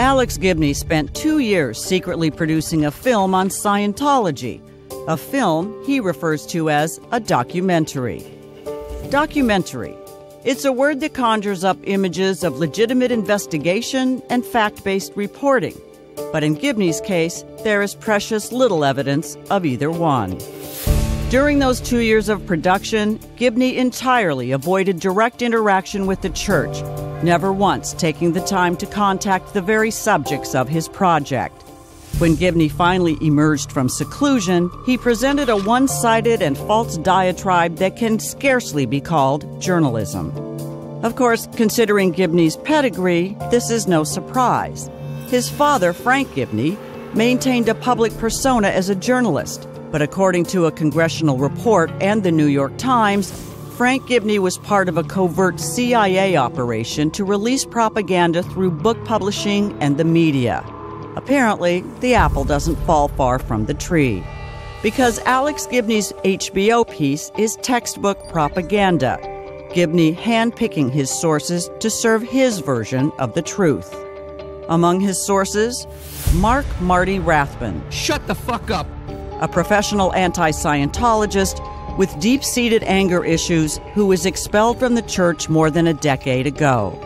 Alex Gibney spent 2 years secretly producing a film on Scientology, a film he refers to as a documentary. Documentary. It's a word that conjures up images of legitimate investigation and fact-based reporting. But in Gibney's case, there is precious little evidence of either one. During those 2 years of production, Gibney entirely avoided direct interaction with the church, never once taking the time to contact the very subjects of his project. When Gibney finally emerged from seclusion, he presented a one-sided and false diatribe that can scarcely be called journalism. Of course, considering Gibney's pedigree, this is no surprise. His father, Frank Gibney, maintained a public persona as a journalist, but according to a congressional report and the New York Times, Frank Gibney was part of a covert CIA operation to release propaganda through book publishing and the media. Apparently, the apple doesn't fall far from the tree, because Alex Gibney's HBO piece is textbook propaganda, Gibney handpicking his sources to serve his version of the truth. Among his sources, Marty Rathbun. Shut the fuck up! A professional anti-Scientologist with deep-seated anger issues who was expelled from the church more than a decade ago.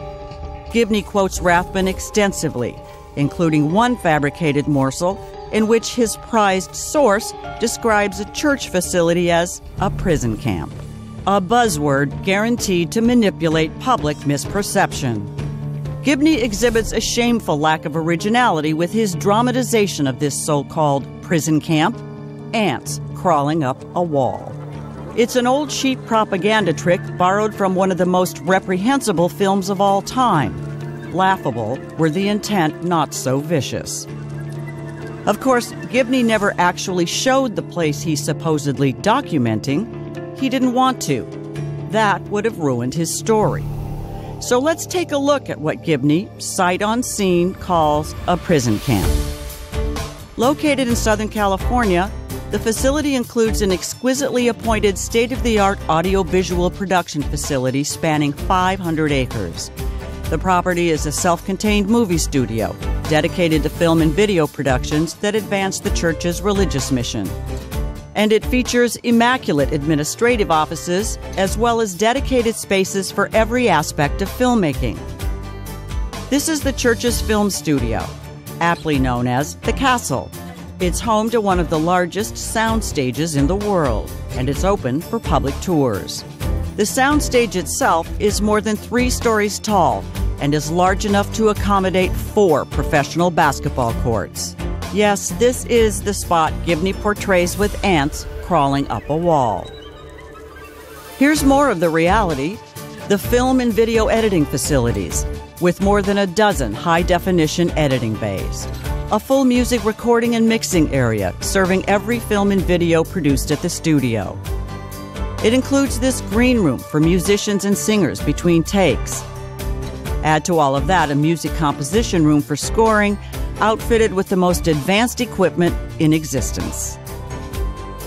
Gibney quotes Rathbun extensively, including one fabricated morsel in which his prized source describes a church facility as a prison camp, a buzzword guaranteed to manipulate public misperception. Gibney exhibits a shameful lack of originality with his dramatization of this so-called prison camp, ants crawling up a wall. It's an old sheet propaganda trick borrowed from one of the most reprehensible films of all time. Laughable were the intent not so vicious. Of course, Gibney never actually showed the place he's supposedly documenting. He didn't want to. That would have ruined his story. So let's take a look at what Gibney, sight unseen, calls a prison camp. Located in Southern California, the facility includes an exquisitely appointed state-of-the-art audiovisual production facility spanning 500 acres. The property is a self-contained movie studio dedicated to film and video productions that advance the church's religious mission. And it features immaculate administrative offices as well as dedicated spaces for every aspect of filmmaking. This is the church's film studio, aptly known as the Castle. It's home to one of the largest sound stages in the world, and it's open for public tours. The soundstage itself is more than 3 stories tall and is large enough to accommodate 4 professional basketball courts. Yes, this is the spot Gibney portrays with ants crawling up a wall. Here's more of the reality: the film and video editing facilities, with more than a dozen high-definition editing bays. A full music recording and mixing area serving every film and video produced at the studio. It includes this green room for musicians and singers between takes. Add to all of that a music composition room for scoring, outfitted with the most advanced equipment in existence.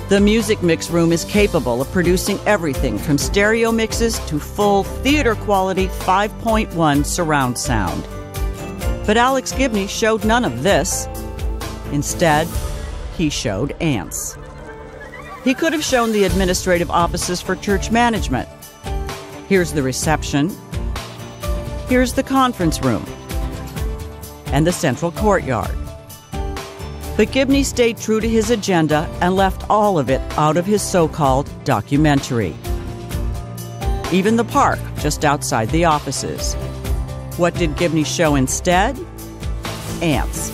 The music mix room is capable of producing everything from stereo mixes to full theater-quality 5.1 surround sound. But Alex Gibney showed none of this. Instead, he showed ants. He could have shown the administrative offices for church management. Here's the reception. Here's the conference room. And the central courtyard. But Gibney stayed true to his agenda and left all of it out of his so-called documentary. Even the park just outside the offices. What did Gibney show instead? Ants.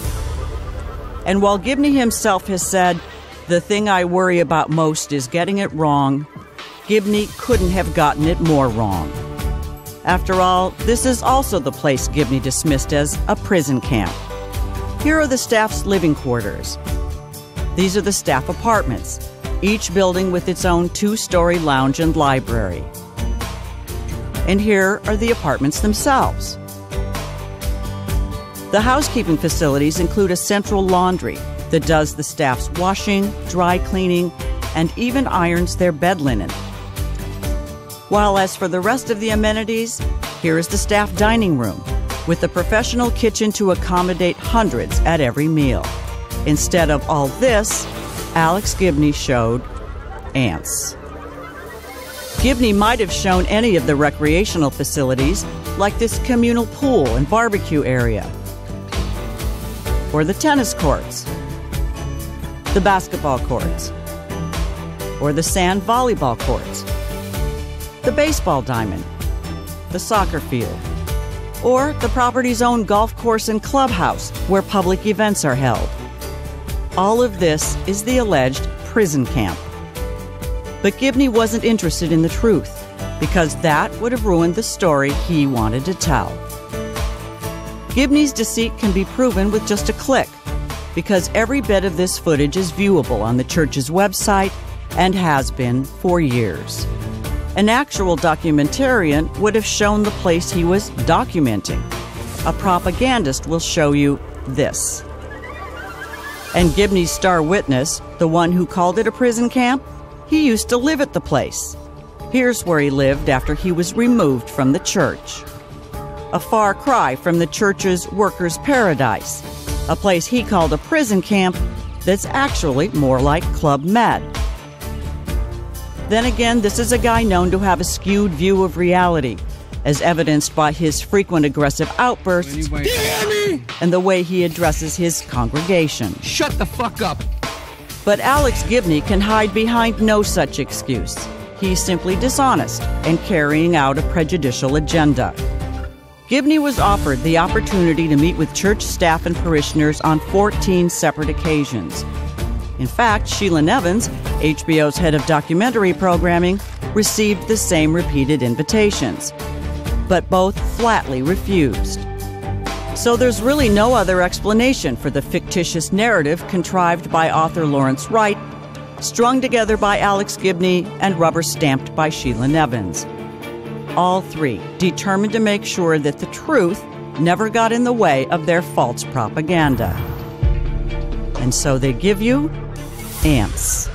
And while Gibney himself has said, "The thing I worry about most is getting it wrong," Gibney couldn't have gotten it more wrong. After all, this is also the place Gibney dismissed as a prison camp. Here are the staff's living quarters. These are the staff apartments, each building with its own 2-story lounge and library. And here are the apartments themselves. The housekeeping facilities include a central laundry that does the staff's washing, dry cleaning, and even irons their bed linen. While as for the rest of the amenities, here is the staff dining room, with a professional kitchen to accommodate hundreds at every meal. Instead of all this, Alex Gibney showed ants. Gibney might have shown any of the recreational facilities, like this communal pool and barbecue area, or the tennis courts, the basketball courts, or the sand volleyball courts, the baseball diamond, the soccer field, or the property's own golf course and clubhouse where public events are held. All of this is the alleged prison camp. But Gibney wasn't interested in the truth, because that would have ruined the story he wanted to tell. Gibney's deceit can be proven with just a click, because every bit of this footage is viewable on the church's website and has been for years. An actual documentarian would have shown the place he was documenting. A propagandist will show you this. And Gibney's star witness, the one who called it a prison camp, he used to live at the place. Here's where he lived after he was removed from the church. A far cry from the church's workers' paradise, a place he called a prison camp that's actually more like Club Med. Then again, this is a guy known to have a skewed view of reality, as evidenced by his frequent aggressive outbursts and the way he addresses his congregation. Shut the fuck up! But Alex Gibney can hide behind no such excuse. He's simply dishonest and carrying out a prejudicial agenda. Gibney was offered the opportunity to meet with church staff and parishioners on 14 separate occasions. In fact, Sheila Nevins, HBO's head of documentary programming, received the same repeated invitations, but both flatly refused. So there's really no other explanation for the fictitious narrative contrived by author Lawrence Wright, strung together by Alex Gibney and rubber-stamped by Sheila Nevins. All three determined to make sure that the truth never got in the way of their false propaganda. And so they give you ants.